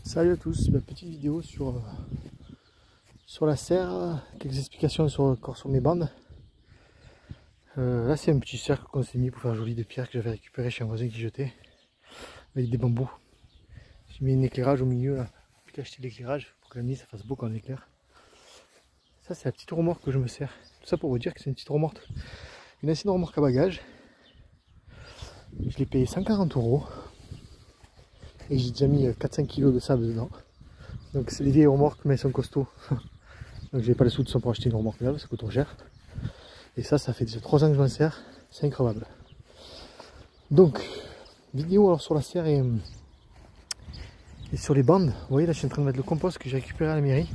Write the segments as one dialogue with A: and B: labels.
A: Salut à tous, petite vidéo sur la serre, quelques explications encore sur mes bandes. Là c'est un petit cercle qu'on s'est mis pour faire joli de pierre que j'avais récupéré chez un voisin qui jetait avec des bambous. J'ai mis un éclairage au milieu là, j'ai pu acheter l'éclairage pour que la nuit ça fasse beau quand on éclaire. Ça c'est la petite remorque que je me sers. Tout ça pour vous dire que c'est une petite remorque, une ancienne remorque à bagages. Je l'ai payé 140 € et j'ai déjà mis 4-5 kg de sable dedans. Donc c'est des vieilles remorques mais elles sont costauds. Donc j'ai pas les sous de pour acheter une remorque neuve, ça coûte trop cher. Et ça fait déjà 3 ans que je m'en sers, c'est incroyable. Donc, vidéo alors sur la serre et sur les bandes. Vous voyez là je suis en train de mettre le compost que j'ai récupéré à la mairie.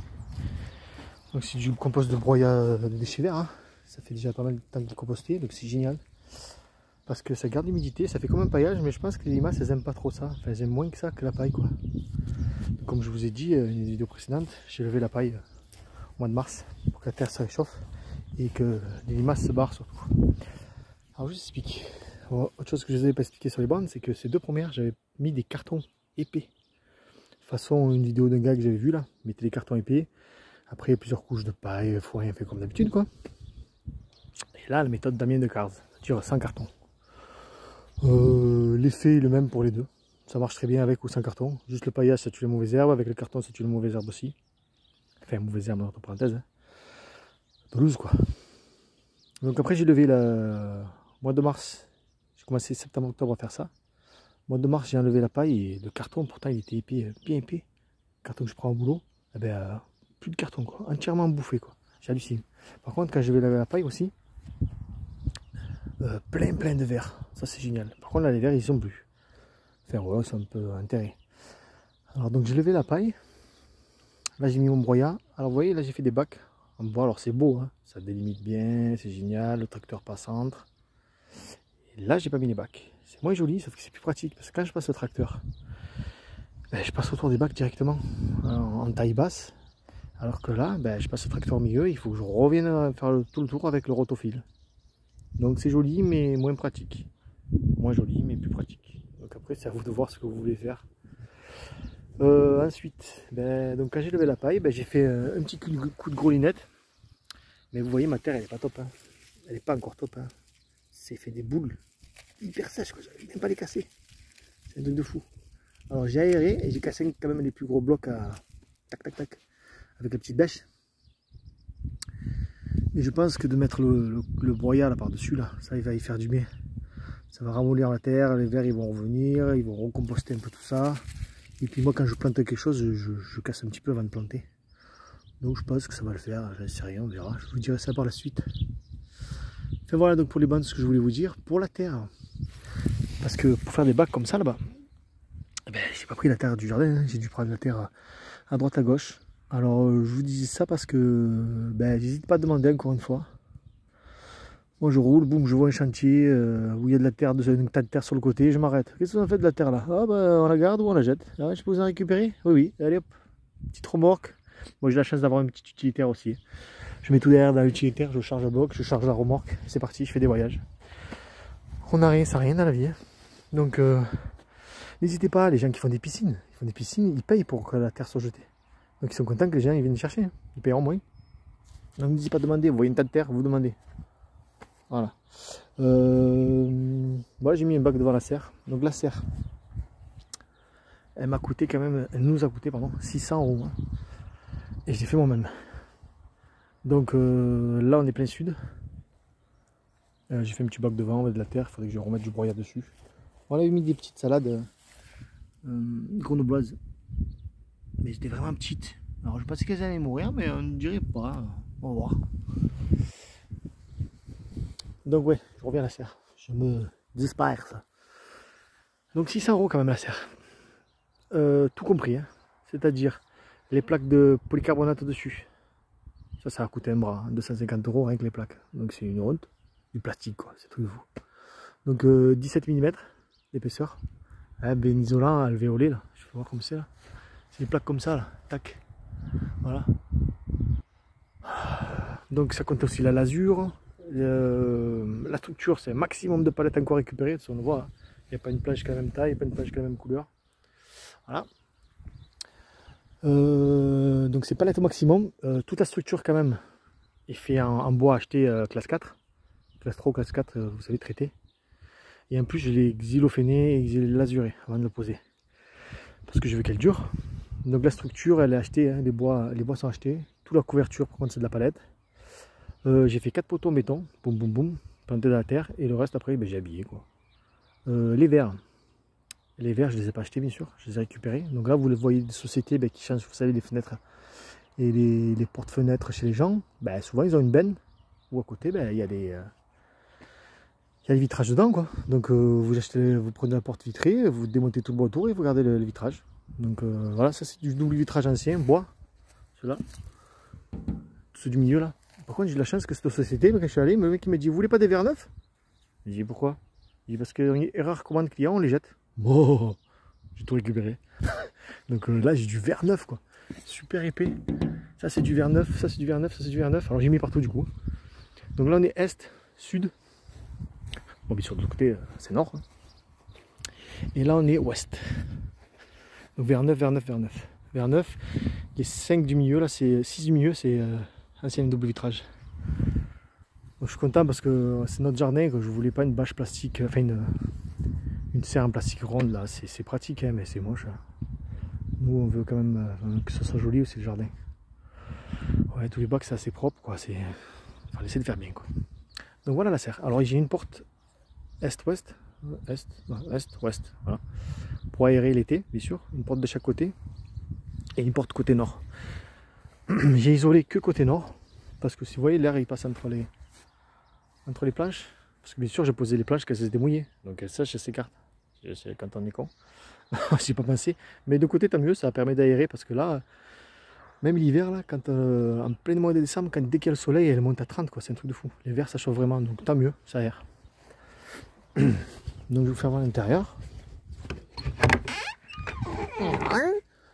A: Donc c'est du compost de broyat de déchets verts. Hein. Ça fait déjà pas mal de temps qu'il est composté, donc c'est génial. Parce que ça garde l'humidité, ça fait comme un paillage, mais je pense que les limaces elles aiment pas trop ça. Enfin elles aiment moins que ça que la paille quoi. Donc, comme je vous ai dit, une vidéo précédente, j'ai levé la paille au mois de mars pour que la terre se réchauffe et que les limaces se barrent surtout. Alors je vous explique. Bon, autre chose que je ne vous avais pas expliqué sur les bandes, c'est que ces deux premières, j'avais mis des cartons épais. Façon une vidéo d'un gars que j'avais vu là, mettez les cartons épais. Après plusieurs couches de paille, foin, fait comme d'habitude quoi. Et là la méthode Damien Decars, ça dure 100 cartons. L'effet est le même pour les deux. Ça marche très bien avec ou sans carton. Juste le paillage ça tue les mauvaises herbes, avec le carton ça tue les mauvaises herbes aussi. Enfin mauvaises herbes entre parenthèses. Hein. Pelouse quoi. Donc après j'ai levé le mois de mars. J'ai commencé septembre-octobre à faire ça. Mois de mars j'ai enlevé la paille et le carton pourtant il était épais, bien épais. Le carton que je prends au boulot, eh ben, plus de carton quoi, entièrement bouffé quoi. J'hallucine. Par contre quand je vais laver la paille aussi, plein de verre. Ça c'est génial. Par contre là les verres ils sont plus. Enfin ouais, c'est un peu enterré. Alors donc j'ai levé la paille. Là j'ai mis mon broyat. Alors vous voyez là j'ai fait des bacs en bois. Alors c'est beau, hein, ça délimite bien, c'est génial. Le tracteur passe entre. Et là j'ai pas mis les bacs. C'est moins joli sauf que c'est plus pratique. Parce que quand je passe le tracteur, ben, je passe autour des bacs directement en taille basse. Alors que là je passe le tracteur au milieu. Il faut que je revienne faire tout le tour avec le rotophile. Donc c'est joli mais moins pratique. Moins joli mais plus pratique. Donc après c'est à vous de voir ce que vous voulez faire. Ensuite, donc quand j'ai levé la paille, j'ai fait un petit coup de grelinette. Mais vous voyez ma terre elle est pas top. Hein. Elle est pas encore top. Hein. C'est fait des boules hyper sèches. J'arrive même pas les casser. C'est un truc de fou. Alors j'ai aéré et j'ai cassé quand même les plus gros blocs à tac tac tac avec la petite bêche. Mais je pense que de mettre le broyat là par-dessus là, ça il va y faire du bien. Ça va ramollir la terre, les vers ils vont revenir, ils vont recomposter un peu tout ça. Et puis moi quand je plante quelque chose, je casse un petit peu avant de planter. Donc je pense que ça va le faire, je ne sais rien, on verra. Je vous dirai ça par la suite. Enfin voilà donc pour les bandes ce que je voulais vous dire. Pour la terre, parce que pour faire des bacs comme ça là-bas, j'ai pas pris la terre du jardin, hein. J'ai dû prendre la terre à droite à gauche. Alors je vous dis ça parce que j'hésite pas à demander encore une fois. Moi je roule, boum, je vois un chantier où il y a de la terre, un tas de terre sur le côté, je m'arrête. Qu'est-ce qu'on fait de la terre là? Ah on la garde ou on la jette? Ah ouais, je peux vous en récupérer? Oui, allez hop, petite remorque. Moi j'ai la chance d'avoir une petite utilitaire aussi. Je mets tout derrière dans l'utilitaire, je charge le bloc, je charge la remorque, c'est parti, je fais des voyages. On n'a rien, ça rien dans la vie. Hein. Donc n'hésitez pas, les gens qui font des piscines, ils payent pour que la terre soit jetée. Donc ils sont contents que les gens ils viennent chercher, hein. Ils payeront moins. Donc n'hésitez pas à demander, vous voyez une tas de terre, vous demandez. Voilà. Moi j'ai mis un bac devant la serre. Donc la serre, elle m'a coûté quand même, elle nous a coûté pardon 600 €. Hein. Et je l'ai fait moi-même. Donc là on est plein sud. J'ai fait un petit bac devant de la terre, il faudrait que je remette du broyat dessus. On avait mis des petites salades grenobloises. Mais c'était vraiment petites. Alors je pensais qu'elles allaient mourir, mais on ne dirait pas. On va voir. Donc ouais, je reviens à la serre. Je me disperse. Ça. Donc 600 € quand même la serre. Tout compris. Hein. C'est-à-dire les plaques de polycarbonate dessus. Ça a coûté un bras. 250 € rien que les plaques. Donc c'est une honte. Du plastique quoi, c'est truc de fou. Donc 17 mm d'épaisseur. Ben isolant alvéolé là. Je vais voir comme c'est là. C'est des plaques comme ça là. Tac. Voilà. Donc ça compte aussi la lasure. La structure c'est un maximum de palettes encore récupérées, on le voit, il n'y a pas une planche qui a la même taille, pas une planche qui a la même couleur. Voilà. Donc c'est palette au maximum. Toute la structure quand même est fait en bois acheté classe 4. Classe 3 ou classe 4, vous savez, traité. Et en plus je l'ai xylophéné et lasuré avant de le poser. Parce que je veux qu'elle dure. Donc la structure elle est achetée, hein, les bois sont achetés. Toute la couverture par contre c'est de la palette. J'ai fait 4 poteaux en béton, boum boum boum, plantés dans la terre. Et le reste après ben, j'ai habillé quoi. Les verres. Les verres, je les ai pas achetés bien sûr, je les ai récupérés. Donc là, vous le voyez des sociétés ben, qui changent, vous savez, les fenêtres et les porte-fenêtres chez les gens. Ben, souvent, ils ont une benne où à côté, ben, il y a des vitrages dedans, quoi. Donc vous achetez, vous prenez la porte vitrée, vous démontez tout le bois autour et vous gardez le vitrage. Donc voilà, ça c'est du double vitrage ancien, bois. Ceux-là, ceux du milieu là. Par contre, j'ai de la chance que cette société, quand je suis allé, le mec il m'a dit, vous voulez pas des verres neufs? J'ai dit pourquoi? J'ai dit parce que erreur commande client, on les jette. Oh, j'ai tout récupéré. Donc là j'ai du verre neuf quoi. Super épais. Ça c'est du verre neuf, ça c'est du verre neuf, ça c'est du verre neuf. Alors j'ai mis partout du coup. Donc là on est est, sud. Bon bien sûr de l'autre côté c'est nord. Hein. Et là on est ouest. Donc verre neuf, verre neuf, verre neuf. Verre neuf. Les 5 du milieu là, c'est 6 du milieu, c'est ancien double vitrage. Donc je suis content parce que c'est notre jardin, que je voulais pas une bâche plastique, enfin une serre en plastique ronde là, c'est pratique hein, mais c'est moche. Hein. Nous on veut quand même que ça soit joli aussi le jardin. Ouais, tous les bacs c'est assez propre quoi, c'est. Faut essayer de faire bien quoi. Donc voilà la serre. Alors j'ai une porte est-ouest, est-ouest, voilà. Pour aérer l'été, bien sûr, une porte de chaque côté. Et une porte côté nord. J'ai isolé que côté nord. Parce que si vous voyez l'air il passe entre les planches. Parce que bien sûr j'ai posé les planches qu'elles se démouillent. Donc elles sèchent et s'écartent. Quand on est con. J'ai pas pensé. Mais de côté tant mieux, ça permet d'aérer parce que là, même l'hiver là, quand en plein mois de décembre, dès qu'il y a le soleil, elle monte à 30 quoi, c'est un truc de fou. L'hiver ça chauffe vraiment, donc tant mieux, ça aère. Donc je vais vous faire voir l'intérieur.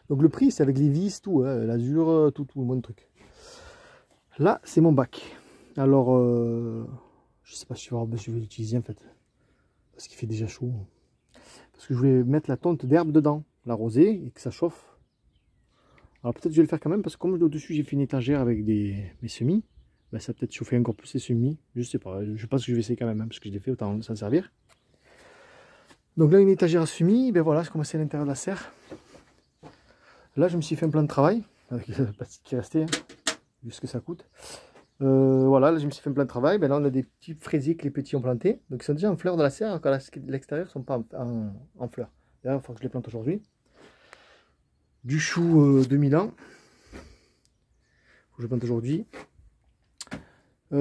A: Donc le prix c'est avec les vis, tout, hein, l'azur, tout, le moins de trucs. Là c'est mon bac. Alors je sais pas si je vais l'utiliser en fait. Parce qu'il fait déjà chaud. Parce que je voulais mettre la tonte d'herbe dedans, l'arroser et que ça chauffe. Alors peut-être je vais le faire quand même parce que comme au-dessus j'ai fait une étagère avec mes semis, ben, ça va peut-être chauffer encore plus les semis. Je sais pas, je pense que je vais essayer quand même, hein, parce que je l'ai fait, autant s'en servir. Donc là une étagère à semis, ben voilà, je commençais à l'intérieur de la serre. Là je me suis fait un plan de travail, avec le plastique qui est resté, hein, vu ce que ça coûte. Voilà, là je me suis fait un plan de travail, ben là on a des petits fraisiers que les petits ont plantés. Donc ils sont déjà en fleurs de la serre, quand l'extérieur ne sont pas en fleurs. Là il faut que je les plante aujourd'hui. Du chou 2000 ans. Faut que je plante aujourd'hui.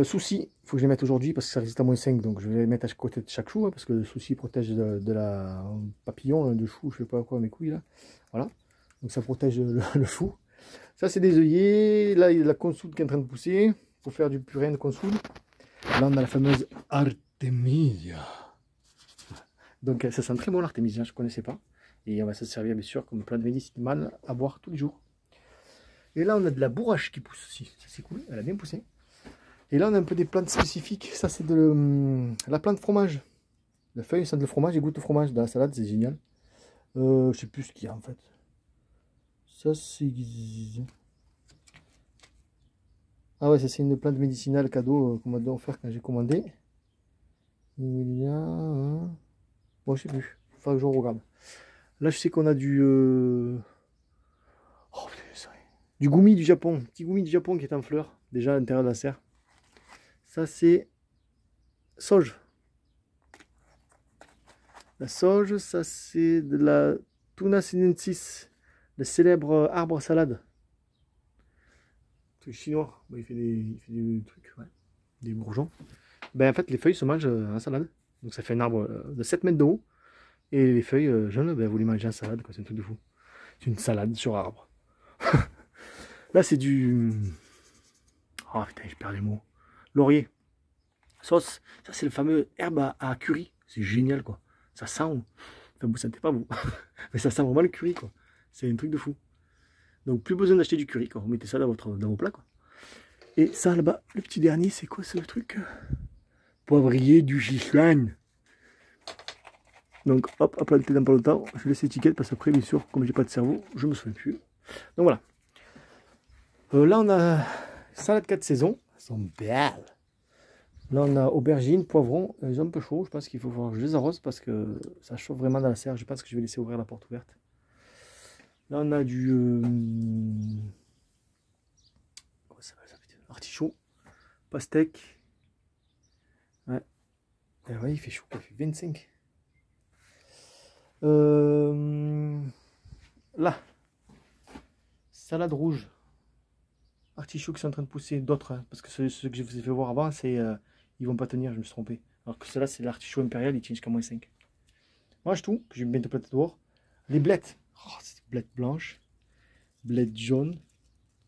A: Souci, il faut que je les mette aujourd'hui parce que ça résiste à -5. Donc je vais les mettre à côté de chaque chou. Hein, parce que le souci protège de la papillon, de chou, je sais pas quoi, mes couilles là. Voilà. Donc ça protège le chou. Ça c'est des œillets. Là il y a la consoude qui est en train de pousser. Pour faire du purin de consoude. Là on a la fameuse Artemisia. Donc ça sent très bon l'Artemisia, je ne connaissais pas. Et on va se servir bien sûr comme plante médicinale à boire tous les jours. Et là on a de la bourrache qui pousse aussi, ça c'est cool, elle a bien poussé. Et là on a un peu des plantes spécifiques, ça c'est de la plante fromage. La feuille sent le fromage et goûte au fromage dans la salade, c'est génial. Je sais plus ce qu'il y a en fait. Ça c'est... Ah ouais, ça c'est une plante médicinale cadeau qu'on m'a offert quand j'ai commandé. Il y a... Bon je sais plus, il faudra que je regarde. Là, je sais qu'on a du... Oh, putain, du gumi du Japon. Petit gumi du Japon qui est en fleurs. Déjà à l'intérieur de la serre. Ça, c'est... Sauge. La sauge, ça, c'est de la Tuna sinensis. Le célèbre arbre à salade. C'est chinois. Bon, il fait des trucs, ouais. Des bourgeons. Ben, en fait, les feuilles se mangent en salade. Donc, ça fait un arbre de 7 mètres de haut. Et les feuilles jaunes, ben, vous les mangez en salade, c'est un truc de fou. C'est une salade sur arbre. Là, c'est du... Oh putain, je perds les mots. Laurier. Sauce. Ça, c'est le fameux herbe à curry. C'est génial, quoi. Ça sent... Enfin, vous ne sentez pas, vous. Mais ça sent vraiment le curry, quoi. C'est un truc de fou. Donc, plus besoin d'acheter du curry, quoi. Vous mettez ça dans vos plats, quoi. Et ça, là-bas, le petit dernier, c'est quoi ce truc? Poivrier du Sichuan. Donc hop, à planter dans pas longtemps, je laisse l'étiquette parce qu'après bien sûr, comme j'ai pas de cerveau, je me souviens plus. Donc voilà. Là on a salade 4 saisons. Elles sont belles. Là on a aubergines, poivrons. Ils sont un peu chauds. Je pense qu'il faut voir. Je les arrose parce que ça chauffe vraiment dans la serre. Je pense que je vais laisser ouvrir la porte ouverte. Là on a du comment ça s'appelle, artichaut, pastèque. Ouais. Et ouais, il fait chaud, il fait 25. Là, salade rouge, artichaut qui sont en train de pousser, d'autres, hein, parce que ceux que je vous ai fait voir avant, c'est ils vont pas tenir, je me suis trompé. Alors que ceux-là, c'est l'artichaut impérial, il tient jusqu'à -5. Mange tout, que je vais bientôt planter dehors. Les blettes, oh, c'est des blettes blanches, blettes jaunes,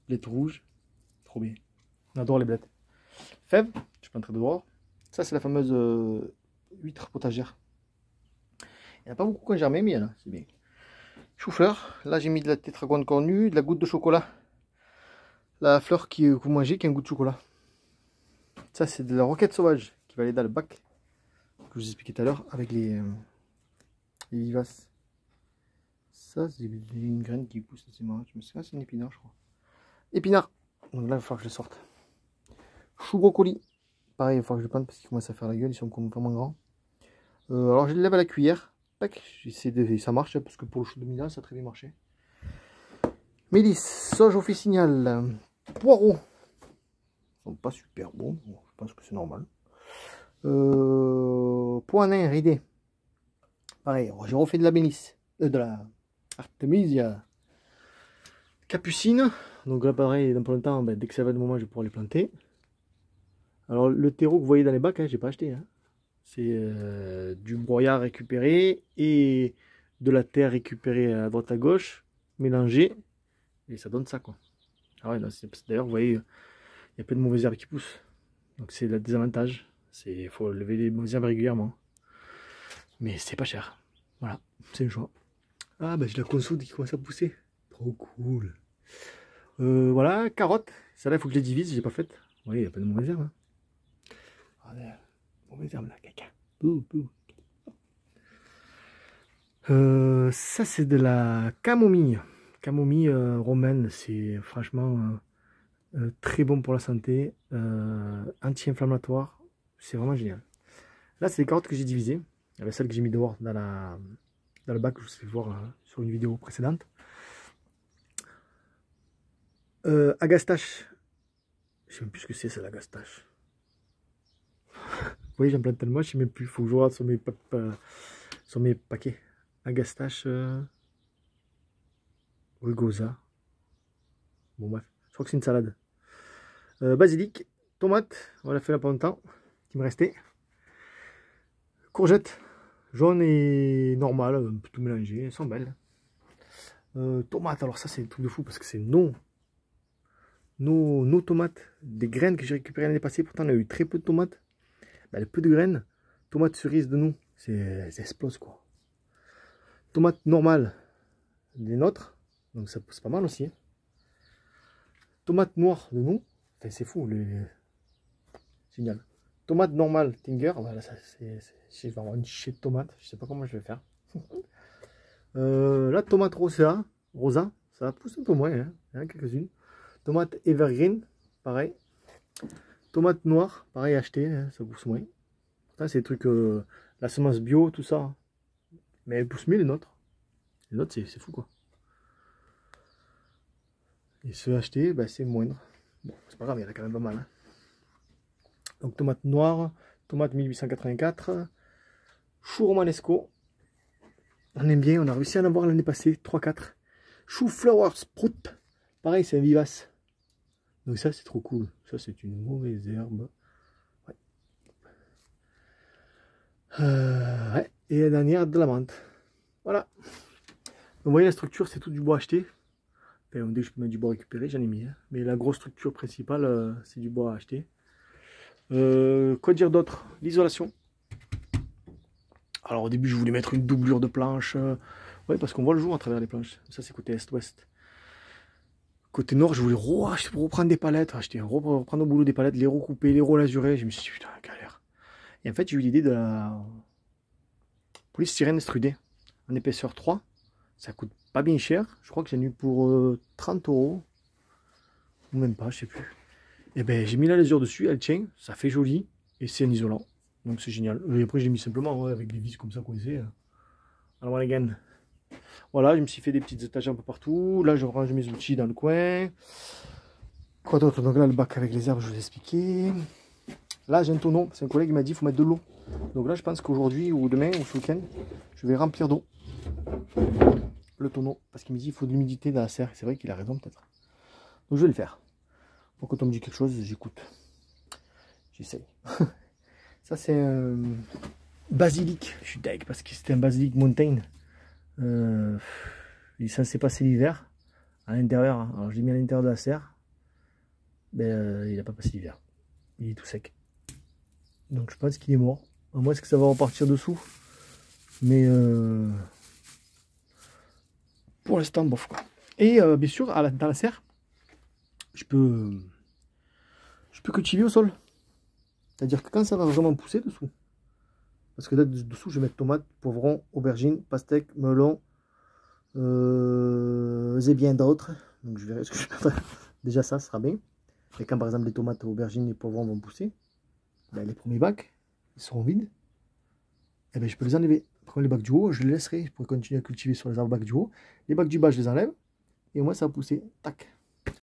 A: blettes rouges, trop bien. On adore les blettes. Fèves, je planterai dehors. Ça, c'est la fameuse huître potagère. Il n'y en a pas beaucoup qui ont germé, mais il y en a, c'est bien. Chou-fleur, là j'ai mis de la tétragone cornue, de la goutte de chocolat. La fleur que vous mangez qui a un goût de chocolat. Ça c'est de la roquette sauvage qui va aller dans le bac que je vous expliquais tout à l'heure avec les vivaces. Ça c'est une graine qui pousse, c'est marrant. Je me souviens, c'est un épinard je crois. Épinard, donc là il va falloir que je le sorte. Chou brocoli, pareil il va falloir que je le plante parce qu'ils commencent à faire la gueule, ils sont vraiment grands. Alors je les lève à la cuillère. Ça marche parce que pour le chou de Milan ça a très bien marché. Mélisse, sauge officinale, poireaux. Ils sont pas super bons, bon, je pense que c'est normal. Poinet ridé. Pareil, j'ai refait de la mélisse, de la artemisia capucine. Donc là pareil, dans pas longtemps, dès que ça va de moment je vais pouvoir les planter. Alors le terreau que vous voyez dans les bacs, j'ai pas acheté. Hein. C'est du broyat récupéré et de la terre récupérée à droite à gauche, mélangée, et ça donne ça quoi. Ah ouais, d'ailleurs vous voyez, il y a plein de mauvaises herbes qui poussent, donc c'est le désavantage. Il faut lever les mauvaises herbes régulièrement, mais c'est pas cher. Voilà, c'est le choix. Ah bah j'ai la consoude qui commence à pousser, trop cool. Voilà, carottes, ça là il faut que je les divise, j'ai pas fait. Vous voyez, il y a plein de mauvaises herbes. Hein. Regardez. Mauvais herbe là, caca. Bouh, bouh. Ça c'est de la camomille. Camomille romaine, c'est franchement très bon pour la santé, anti-inflammatoire, c'est vraiment génial. Là c'est les carottes que j'ai divisées. Il y avait celles que j'ai mis dehors dans le bac que je vous ai fait voir sur une vidéo précédente. Agastache, je sais même plus ce que c'est l'agastache. Vous voyez, j'en plante tellement, je sais même plus. Il faut que je regarde sur mes paquets. Agastache, rugosa. Bon, bref, je crois que c'est une salade. Basilic, tomate, on l'a fait là pas longtemps, qui me restait. Courgettes, jaune et normale, tout mélangé, elles sont belles. Tomates, alors ça c'est un truc de fou parce que c'est nos tomates, des graines que j'ai récupérées l'année passée. Pourtant, on a eu très peu de tomates. Le peu de graines, tomates cerises de nous, elles explosent quoi. Tomates normales des nôtres, donc ça pousse pas mal aussi. Hein. Tomates noires de nous, enfin, c'est fou, génial. Tomates normales Tinger, voilà, ça c'est vraiment une chier de tomates, je sais pas comment je vais faire. La tomate rosa, ça pousse un peu moins, hein, il y en a quelques-unes. Tomate evergreen, pareil. Tomate noire, pareil, acheté, hein, ça pousse moins. Ça, c'est des trucs, la semence bio, tout ça. Mais elle pousse mieux les nôtres. Les nôtres, c'est fou, quoi. Et ceux achetés, c'est moindre. Bon, c'est pas grave, il y en a quand même pas mal. Hein. Donc, tomate noire, tomate 1884, chou romanesco. On aime bien, on a réussi à en avoir l'année passée, 3-4. Chou flower sprout, pareil, c'est un vivace. Donc ça, c'est trop cool. Ça, c'est une mauvaise herbe. Ouais. Ouais. Et la dernière, de la menthe. Voilà. Donc, vous voyez, la structure, c'est tout du bois acheté. Enfin, dès que je peux mettre du bois récupéré, j'en ai mis. Hein. Mais la grosse structure principale, c'est du bois acheté. Quoi dire d'autre? L'isolation. Alors, au début, je voulais mettre une doublure de planche. Ouais, parce qu'on voit le jour à travers les planches. Ça, c'est côté est-ouest. Côté nord, je voulais reprendre des palettes, reprendre au boulot des palettes, les recouper, les relazurer. Je me suis dit, putain, galère. Et en fait, j'ai eu l'idée de la polystyrène extrudée en épaisseur 3. Ça coûte pas bien cher. Je crois que j'en ai eu pour 30 euros. Ou même pas, je sais plus. Et ben j'ai mis la lésure dessus, elle tient, ça fait joli. Et c'est un isolant. Donc c'est génial. Et après j'ai mis simplement avec des vis comme ça coincées. Alors again. Voilà, je me suis fait des petites étages un peu partout. Là je range mes outils dans le coin. Quoi d'autre? Donc là le bac avec les herbes, je vous ai expliqué. Là j'ai un tonneau, c'est un collègue qui m'a dit qu'il faut mettre de l'eau. Donc là je pense qu'aujourd'hui ou demain ou ce week-end, je vais remplir d'eau le tonneau. Parce qu'il me dit qu'il faut de l'humidité dans la serre. C'est vrai qu'il a raison peut-être. Donc je vais le faire. Donc quand on me dit quelque chose, j'écoute. J'essaye. Ça c'est un basilic. Je suis deg parce que c'était un basilic mountain. Il est censé passer l'hiver à l'intérieur. Hein. Alors je l'ai mis à l'intérieur de la serre. Ben, il n'a pas passé l'hiver. Il est tout sec. Donc je pense qu'il est mort. À moins que ça va repartir dessous. Mais pour l'instant, bof quoi. Et bien sûr, dans la serre, je peux cultiver au sol. C'est-à-dire que quand ça va vraiment pousser dessous. Parce que là, dessous, je vais mettre tomates, poivrons, aubergines, pastèques, melons, et bien d'autres. Donc je verrai ce que je mettrai. Déjà ça sera bien. Et quand par exemple les tomates, aubergines et poivrons vont pousser, ben, les premiers bacs, ils seront vides. Et ben je peux les enlever. Prendre les bacs du haut, je les laisserai. Je pourrai continuer à cultiver sur les arbres bacs du haut. Les bacs du bas, je les enlève. Et au moins ça va pousser. Tac.